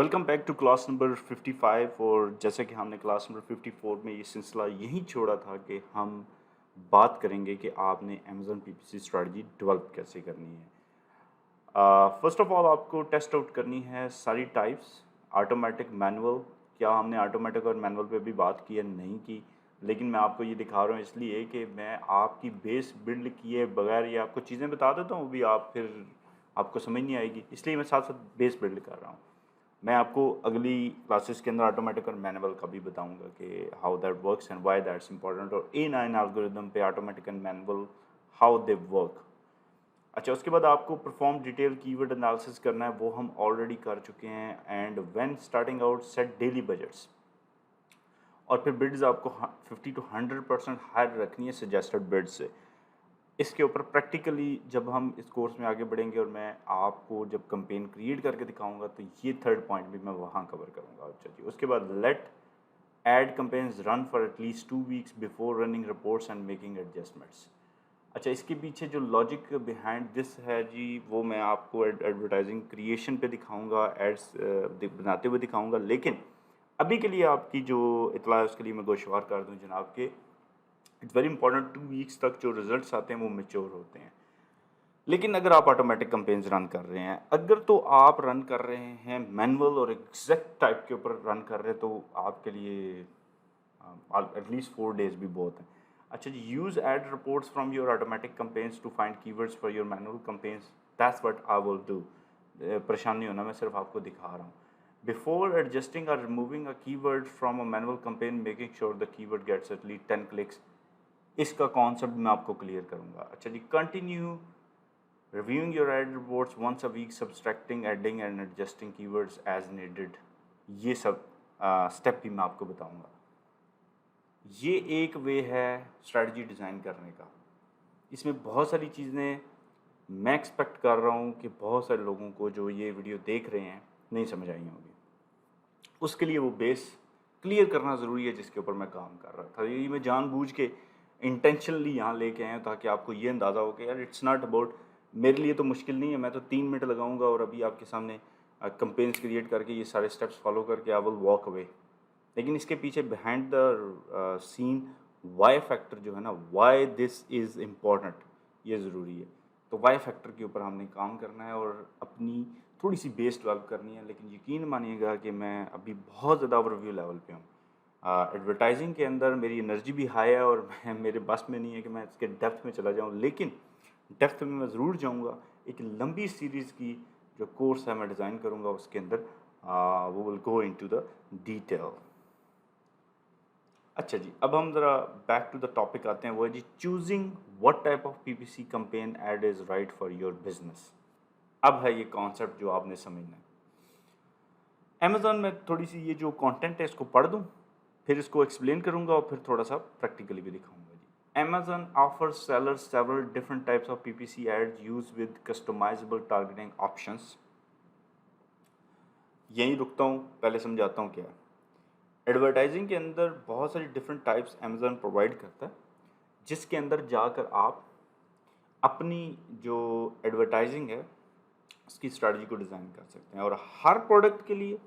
Welcome back to class number 55। और जैसे कि हमने क्लास नंबर 54 में ये सिलसिला यहीं छोड़ा था कि हम बात करेंगे कि आपने अमेज़न पीपीसी स्ट्रेटजी डेवलप कैसे करनी है। फर्स्ट ऑफ ऑल आपको टेस्ट आउट करनी है सारी टाइप्स, ऑटोमेटिक, मैनुअल। क्या हमने ऑटोमेटिक और मैनुअल पे भी बात की है? नहीं की, लेकिन मैं आपको ये दिखा रहा हूँ इसलिए कि मैं आपकी बेस बिल्ड किए बगैर ये आपको चीज़ें बता देता हूँ, भी आप फिर आपको समझ नहीं आएगी, इसलिए मैं साथ साथ बेस बिल्ड कर रहा हूँ। मैं आपको अगली क्लासेस के अंदर ऑटोमेटिक और मैनुअल का भी बताऊंगा कि how that works and why that's important, और A9 एल्गोरिदम पे automatic and manual how they work. अच्छा, उसके बाद आपको परफॉर्म डिटेल कीवर्ड एनालिसिस करना है, वो हम ऑलरेडी कर चुके हैं। And when starting out set daily budgets, और फिर बिड्स आपको 50 to 100% हायर रखनी है सजेस्टेड बिड से। इसके ऊपर प्रैक्टिकली जब हम इस कोर्स में आगे बढ़ेंगे और मैं आपको जब कंपेन क्रिएट करके दिखाऊंगा तो ये थर्ड पॉइंट भी मैं वहाँ कवर करूँगा। अच्छा जी, उसके बाद let ad campaigns run for at least 2 weeks before running reports and making adjustments. अच्छा, इसके पीछे जो लॉजिक बिहाइंड दिस है जी, वो मैं आपको एडवर्टाइजिंग क्रिएशन पे दिखाऊंगा, एड्स बनाते हुए दिखाऊंगा। लेकिन अभी के लिए आपकी जो इतला है उसके लिए मैं गोशवार कर दूं जनाब के इट्स वेरी इंपॉर्टेंट, 2 weeks तक जो रिजल्ट्स आते हैं वो मेच्योर होते हैं। लेकिन अगर आप ऑटोमेटिक कंपेन्स रन कर रहे हैं, अगर तो आप रन कर रहे हैं मैनुअल और एग्जैक्ट टाइप के ऊपर रन कर रहे हैं, तो आपके लिए एटलीस्ट 4 days भी बहुत हैं। अच्छा जी, use ad reports from your automatic campaigns to find keywords for your manual campaigns, that's what I will do. परेशान नहीं होना, मैं सिर्फ आपको दिखा रहा हूँ। बिफोर एडजस्टिंग और removing a keyword from a manual campaign, making sure the keyword gets at least 10 clicks, इसका कॉन्सेप्ट मैं आपको क्लियर करूंगा। अच्छा जी, continue reviewing your ad reports once a week, subtracting, adding and adjusting keywords as needed, ये सब step भी मैं आपको बताऊंगा। ये एक वे है स्ट्रेटजी डिज़ाइन करने का। इसमें बहुत सारी चीज़ें मैं एक्सपेक्ट कर रहा हूँ कि बहुत सारे लोगों को जो ये वीडियो देख रहे हैं नहीं समझ आई होंगी। उसके लिए वो बेस क्लियर करना ज़रूरी है जिसके ऊपर मैं काम कर रहा था। ये मैं जानबूझ के इंटेंशनली यहाँ लेके आया हूँ ताकि आपको ये अंदाज़ा हो कि यार इट्स नॉट अबाउट, मेरे लिए तो मुश्किल नहीं है, मैं तो 3 मिनट लगाऊंगा और अभी आपके सामने कंपेन्स क्रिएट करके ये सारे स्टेप्स फॉलो करके आई विल वॉक अवे। लेकिन इसके पीछे behind the scene Y factor जो है ना, वाई दिस इज़ इम्पॉर्टेंट, ये ज़रूरी है। तो वाई फैक्टर के ऊपर हमने काम करना है और अपनी थोड़ी सी बेस डेवलप करनी है। लेकिन यकीन मानिएगा कि मैं अभी बहुत ज़्यादा ओवरव्यू लेवल पे हूँ। एडवर्टाइजिंग के अंदर मेरी एनर्जी भी हाई है और मैं मेरे बस में नहीं है कि मैं इसके डेप्थ में चला जाऊँ, लेकिन डेप्थ में मैं ज़रूर जाऊँगा। एक लंबी सीरीज़ की जो कोर्स है मैं डिज़ाइन करूँगा, उसके अंदर वो will go into the detail. अच्छा जी, अब हम ज़रा बैक टू द टॉपिक आते हैं, वो है जी choosing what type of PPC campaign ad is right for your business. अब है ये कॉन्सेप्ट जो आपने समझना है। अमेज़न में थोड़ी सी ये जो कंटेंट है इसको पढ़ दूँ, फिर इसको एक्सप्लेन करूँगा और फिर थोड़ा सा प्रैक्टिकली भी दिखाऊँगा जी। Amazon offers sellers several different types of PPC ads use with customisable targeting options. यहीं रुकता हूँ, पहले समझाता हूँ क्या है। एडवर्टाइजिंग के अंदर बहुत सारी डिफरेंट टाइप्स अमेज़न प्रोवाइड करता है, जिसके अंदर जाकर आप अपनी जो एडवर्टाइजिंग है उसकी स्ट्रेटजी को डिज़ाइन कर सकते हैं। और हर प्रोडक्ट के लिए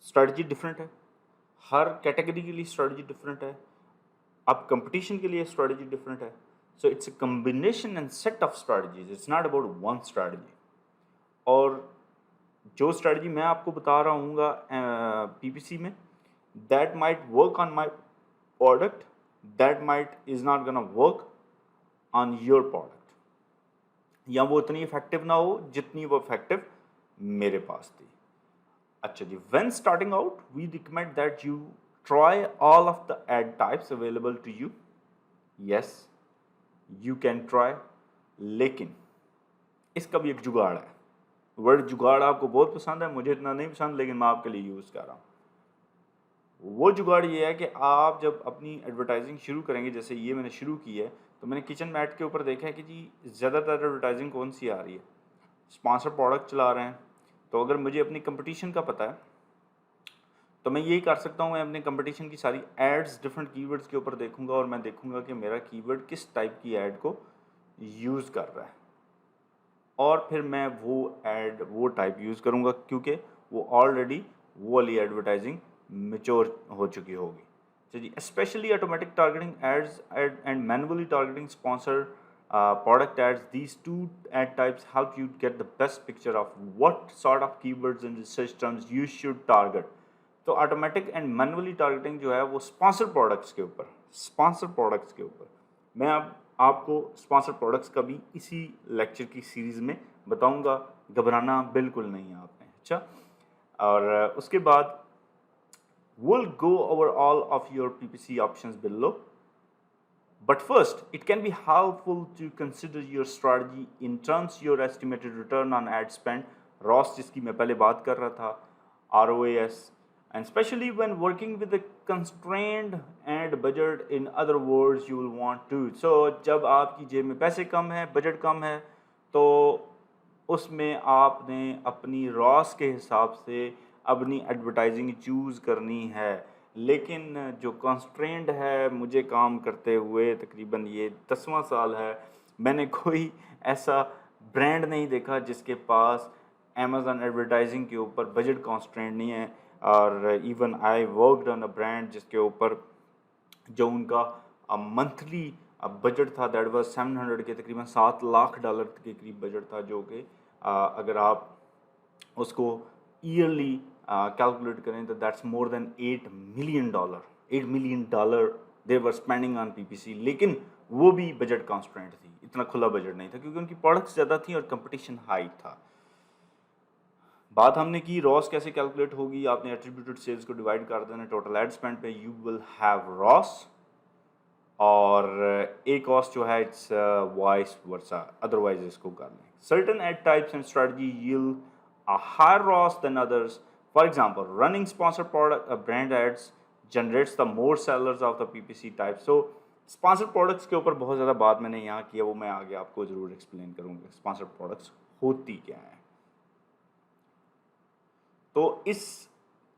स्ट्रेटजी डिफरेंट है, हर कैटेगरी के लिए स्ट्रेटजी डिफरेंट है, अब कंपटीशन के लिए स्ट्रेटजी डिफरेंट है। So it's a combination and set of strategies, it's not about one strategy. और जो स्ट्रेटजी मैं आपको बता रहा हूँ पीपीसी में, that might work on my product, that might is not gonna work on your product, या वो उतनी इफेक्टिव ना हो जितनी वो इफेक्टिव मेरे पास थी। अच्छा जी, when starting out we recommend that you try all of the ad types available to you. Yes, you can try, लेकिन इसका भी एक जुगाड़ है। वर्ड जुगाड़ आपको बहुत पसंद है, मुझे इतना नहीं पसंद, लेकिन मैं आपके लिए यूज़ कर रहा हूँ। वो जुगाड़ ये है कि आप जब अपनी एडवर्टाइजिंग शुरू करेंगे, जैसे ये मैंने शुरू की है, तो मैंने किचन मैट के ऊपर देखा है कि जी ज़्यादातर एडवर्टाइजिंग कौन सी आ रही है, स्पॉन्सर प्रोडक्ट चला रहे हैं। तो अगर मुझे अपनी कंपटीशन का पता है तो मैं यही कर सकता हूँ, मैं अपने कंपटीशन की सारी एड्स डिफरेंट कीवर्ड्स के ऊपर देखूंगा और मैं देखूंगा कि मेरा कीवर्ड किस टाइप की ऐड को यूज़ कर रहा है, और फिर मैं वो ऐड वो टाइप यूज़ करूँगा, क्योंकि वो ऑलरेडी वो वाली एडवर्टाइजिंग मेच्योर हो चुकी होगी। चलिए, specially automatic targeting ads and manually targeting sponsor product ads, these two ad types help you get the best picture of what sort of keywords and research terms you should target. तो automatic and manually targeting जो है वो sponsor products के ऊपर मैं अब आपको sponsor products का भी इसी लेक्चर की सीरीज़ में बताऊंगा, घबराना बिल्कुल नहीं है आपने। अच्छा, और उसके बाद we'll go over all of your PPC options below. But first, it can be helpful to consider your strategy in terms your estimated return on ad spend, ROAS जिसकी मैं पहले बात कर रहा था, ROAS, and especially when working with a constrained ad budget, in other words, you will want to. So जब आपकी जेब में पैसे कम है, बजट कम है, तो उसमें आपने अपनी ROAS के हिसाब से अपनी एडवर्टाइजिंग चूज़ करनी है। लेकिन जो कंस्ट्रेंड है, मुझे काम करते हुए तकरीबन ये 10वां साल है, मैंने कोई ऐसा ब्रांड नहीं देखा जिसके पास अमेज़न एडवर्टाइजिंग के ऊपर बजट कंस्ट्रेंट नहीं है। और even I worked on a brand जिसके ऊपर जो उनका मंथली बजट था दैट वाज 700 के तकरीबन $7 लाख के करीब बजट था, जो कि अगर आप उसको ईयरली कैलकुलेट करें तो that's more than $8 million they were spending on PPC. लेकिन वो भी बजट कॉन्स्टेंट थी, इतना खुला बजट नहीं था क्योंकि उनकी प्रोडक्ट्स ज़्यादा थी और कंपटीशन हाई था। बात हमने की रॉस कैसे कैलकुलेट होगी, आपने एट्रीब्यूटेड सेल्स को डिवाइड कर देना टोटल एड स्पेंड पे, यू विल हैव रॉस, और एक कॉस्ट जो है इट्स वाइस वर्सा, अदरवाइज इसको कर लें। Certain ad types and strategy yield a higher ROAS than others. For example, running sponsored product brand ads generates the more sellers of the PPC type. So sponsored products के ऊपर बहुत ज़्यादा बात मैंने यहाँ किया, वो मैं आगे आपको ज़रूर एक्सप्लेन करूँगा sponsored products होती क्या है। तो इस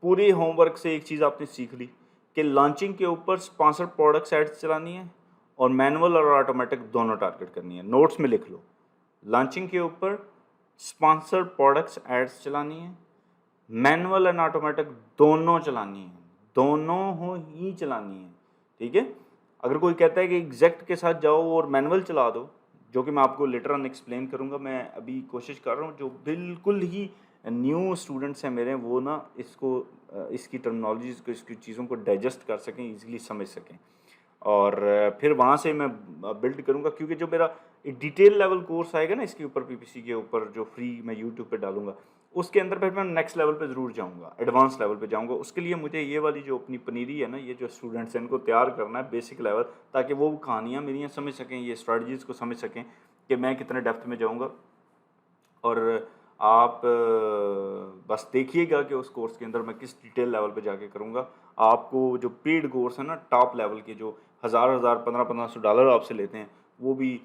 पूरे होमवर्क से एक चीज़ आपने सीख ली कि लॉन्चिंग के ऊपर स्पॉन्सर्ड प्रोडक्ट्स एड्स चलानी है और मैनुअल और ऑटोमेटिक दोनों टारगेट करनी है। नोट्स में लिख लो, लॉन्चिंग के ऊपर स्पॉन्सर्ड प्रोडक्ट्स एड्स चलानी है, मैनुअल एंड ऑटोमेटिक दोनों चलानी है, दोनों ही चलानी है। ठीक है, अगर कोई कहता है कि एग्जैक्ट के साथ जाओ और मैनुअल चला दो, जो कि मैं आपको लेटर ऑन एक्सप्लेन करूँगा, मैं अभी कोशिश कर रहा हूँ जो बिल्कुल ही न्यू स्टूडेंट्स हैं मेरे, वो ना इसको इसकी टर्मिनोलॉजीज को, इसकी चीज़ों को डाइजेस्ट कर सकें, इजीली समझ सकें, और फिर वहाँ से मैं बिल्ड करूँगा। क्योंकि जो मेरा डिटेल लेवल कोर्स आएगा ना इसके ऊपर, पीपीसी के ऊपर, जो फ्री मैं यूट्यूब पे डालूंगा, उसके अंदर फिर मैं नेक्स्ट लेवल पे ज़रूर जाऊँगा, एडवांस लेवल पे जाऊँगा। उसके लिए मुझे ये वाली जो अपनी पनीरी है ना, ये जो स्टूडेंट्स हैं इनको तैयार करना है बेसिक लेवल, ताकि वो कहानियाँ मेरी समझ सकें, ये स्ट्रेटजीज़ को समझ सकें कि मैं कितने डेप्थ में जाऊँगा। और आप बस देखिएगा कि उस कोर्स के अंदर मैं किस डिटेल लेवल पे जाके करूँगा। आपको जो पेड कोर्स है ना, टॉप लेवल के, जो हज़ार $1500 आपसे लेते हैं, वो भी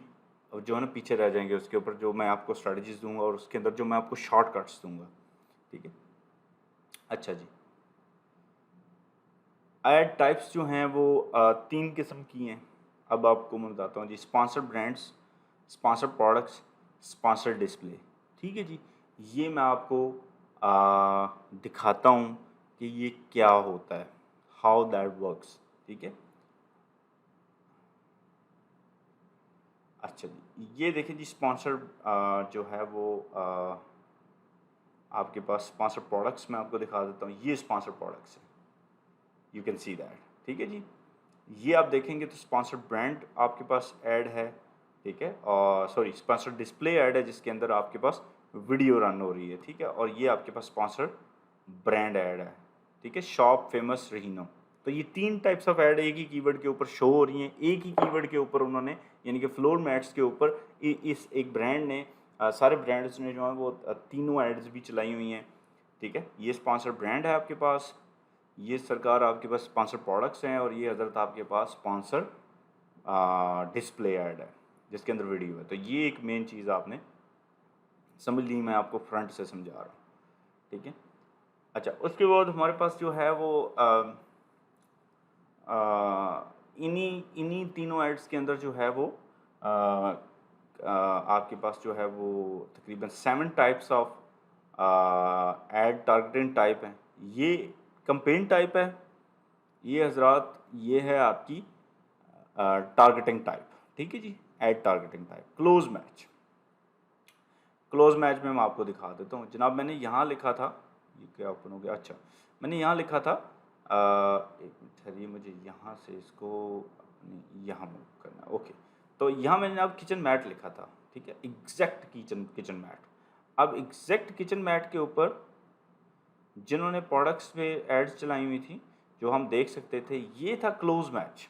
जो है ना पीछे रह जाएंगे उसके ऊपर, जो मैं आपको स्ट्रेटजीज दूंगा और उसके अंदर जो मैं आपको शॉर्टकट्स दूंगा। ठीक है, अच्छा जी, एड टाइप्स जो हैं वो 3 किस्म की हैं। अब आपको मैं बताता हूँ जी, sponsored brands, sponsored products, sponsored display. ठीक है जी, ये मैं आपको दिखाता हूँ कि ये क्या होता है, हाउ दैट वर्क्स। ठीक है, अच्छा जी, ये देखिए जी, स्पॉन्सर्ड जो है वो आपके पास स्पॉन्सर्ड प्रोडक्ट्स मैं आपको दिखा देता हूँ। ये स्पॉन्सर्ड प्रोडक्ट्स है, यू कैन सी दैट। ठीक है जी, ये आप देखेंगे तो स्पॉन्सर्ड ब्रांड आपके पास ऐड है। ठीक है, और सॉरी, स्पॉन्सर्ड डिस्प्ले ऐड है जिसके अंदर आपके पास वीडियो रन हो रही है। ठीक है, और ये आपके पास स्पॉन्सर्ड ब्रांड ऐड है। ठीक है, शॉप फेमस रहीनो। तो ये 3 टाइप्स ऑफ ऐड एक ही कीवर्ड के ऊपर शो हो रही हैं, एक ही कीवर्ड के ऊपर उन्होंने, यानी कि फ्लोर मैट्स के ऊपर इस एक ब्रांड ने, सारे ब्रांड्स ने जो है वो तीनों एड्स भी चलाई हुई हैं। ठीक है, ये स्पॉन्सर्ड ब्रांड है आपके पास, ये सरकार आपके पास स्पॉन्सर प्रोडक्ट्स हैं, और ये हज़रत आपके पास स्पॉन्सर डिस्प्ले ऐड है जिसके अंदर वीडियो है। तो ये एक मेन चीज़ आपने समझ ली, मैं आपको फ्रंट से समझा रहा हूँ। ठीक है, अच्छा, उसके बाद हमारे पास जो है वो इन्हीं इन्हीं तीनों एड्स के अंदर जो है वो आपके पास जो है वो तकरीबन 7 types of add targeting type है, ये कंपेन टाइप है, ये हजरात ये है आपकी टारगेटिंग टाइप। ठीक है जी, ad targeting type. Close match, close match में मैं आपको दिखा देता हूँ जनाब। मैंने यहाँ लिखा था, ये क्या ओपन हो गया, अच्छा मैंने यहाँ लिखा था, एक मिनट ठहरिए, मुझे यहाँ से इसको अपने यहाँ मूव करना है। ओके, तो यहाँ मैंने अब किचन मैट लिखा था, ठीक है, एग्जैक्ट किचन मैट। अब एग्जैक्ट किचन मैट के ऊपर जिन्होंने प्रोडक्ट्स पे एड्स चलाई हुई थी, जो हम देख सकते थे, ये था क्लोज मैच।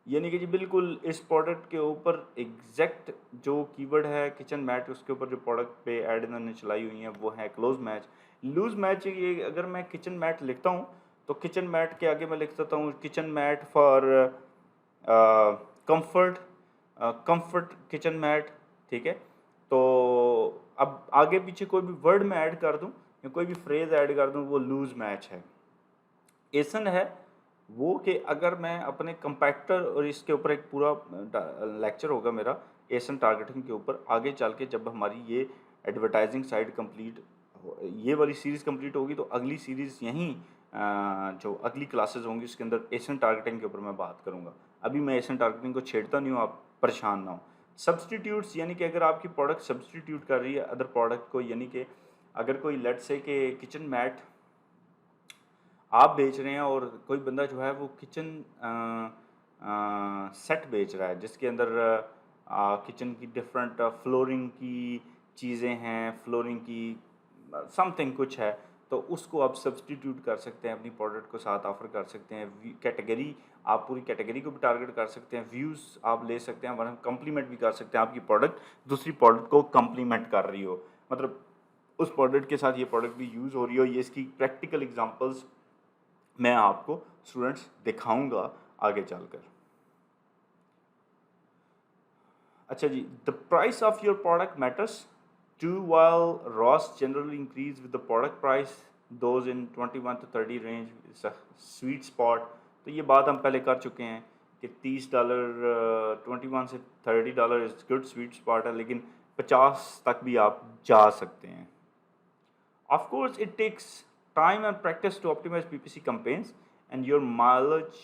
यानी कि जी बिल्कुल इस प्रोडक्ट के ऊपर एग्जैक्ट जो कीवर्ड है किचन मैट, उसके ऊपर जो प्रोडक्ट पे ऐड इन्होंने चलाई हुई है वो है क्लोज मैच। लूज मैच, ये अगर मैं किचन मैट लिखता हूँ तो किचन मैट के आगे मैं लिख सकता हूँ kitchen mat for comfort, comfort kitchen mat. ठीक है, तो अब आगे पीछे कोई भी वर्ड मैं ऐड कर दूँ या कोई भी फ्रेज ऐड कर दूँ वो लूज मैच है। एसन है वो कि अगर मैं अपने कंपैक्टर, और इसके ऊपर एक पूरा लेक्चर होगा मेरा एसन टारगेटिंग के ऊपर आगे चल के, जब हमारी ये एडवर्टाइजिंग साइड कंप्लीट, ये वाली सीरीज़ कंप्लीट होगी तो अगली सीरीज़ यहीं जो अगली क्लासेस होंगी उसके अंदर एसन टारगेटिंग के ऊपर मैं बात करूँगा। अभी मैं एसन टारगेटिंग को छेड़ता नहीं हूँ, आप परेशान ना हो। सब्सटीट्यूट्स, यानी कि अगर आपकी प्रोडक्ट सब्सटीट्यूट कर रही है अदर प्रोडक्ट को, यानी कि अगर कोई लेट्स से कि किचन मैट आप बेच रहे हैं और कोई बंदा जो है वो किचन सेट बेच रहा है जिसके अंदर किचन की डिफरेंट फ्लोरिंग की चीज़ें हैं, फ्लोरिंग की समथिंग कुछ है, तो उसको आप सब्सटीट्यूट कर सकते हैं, अपनी प्रोडक्ट को साथ ऑफर कर सकते हैं। कैटेगरी, आप पूरी कैटेगरी को भी टारगेट कर सकते हैं, व्यूज़ आप ले सकते हैं, वरना कंप्लीमेंट भी कर सकते हैं। आपकी प्रोडक्ट दूसरी प्रोडक्ट को कंप्लीमेंट कर रही हो, मतलब उस प्रोडक्ट के साथ ये प्रोडक्ट भी यूज़ हो रही हो। ये इसकी प्रैक्टिकल एग्जांपल्स मैं आपको स्टूडेंट्स दिखाऊंगा आगे चलकर। अच्छा जी, the price of your product matters to while ROS generally increase with the product price, those in 21 to 30 range is a sweet spot। तो ये बात हम पहले कर चुके हैं कि $30 21 से $30 इज गुड स्वीट स्पॉट है, लेकिन 50 तक भी आप जा सकते हैं। Of course, it takes time and practice to optimize PPC campaigns, and your mileage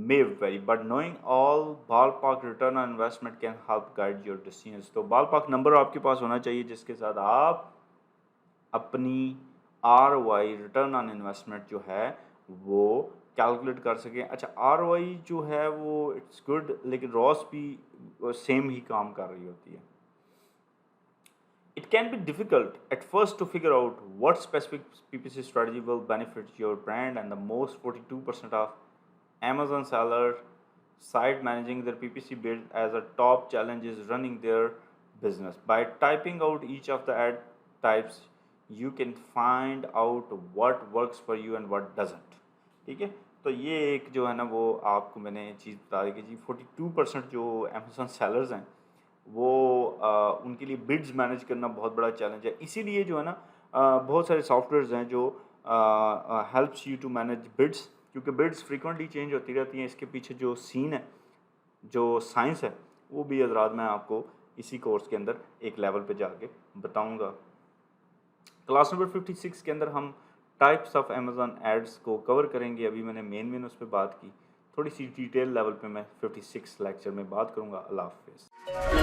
may vary, but knowing all ballpark return on investment can help guide your decisions। तो ballpark number आपके पास होना चाहिए जिसके साथ आप अपनी ROI, रिटर्न ऑन इन्वेस्टमेंट जो है वो कैलकुलेट कर सकें। अच्छा, ROI जो है वो इट्स गुड, लेकिन रॉस भी सेम ही काम कर रही होती है। It can be difficult at first to figure out what specific PPC strategy will benefit your brand, and the most 42% of Amazon sellers cite managing their PPC bid as a top challenge is running their business. By typing out each of the ad types, you can find out what works for you and what doesn't। ठीक है, तो ये एक जो है ना वो आपको मैंने चीज़ बता दी कि जी 42% जो Amazon sellers हैं वो उनके लिए बिड्स मैनेज करना बहुत बड़ा चैलेंज है। इसीलिए जो है ना बहुत सारे सॉफ्टवेयर्स हैं जो helps you to manage bids, क्योंकि बिड्स फ्रीक्वेंटली चेंज होती रहती हैं। इसके पीछे जो सीन है, जो साइंस है, वो भी हज़रात मैं आपको इसी कोर्स के अंदर एक लेवल पे जाके बताऊंगा। क्लास नंबर 56 के अंदर हम टाइप्स ऑफ अमेज़न एड्स को कवर करेंगे। अभी मैंने मेन उस पर बात की, थोड़ी सी डिटेल लेवल पे मैं 56 लेक्चर में बात करूँगा। अल्लाह हाफ़िज़।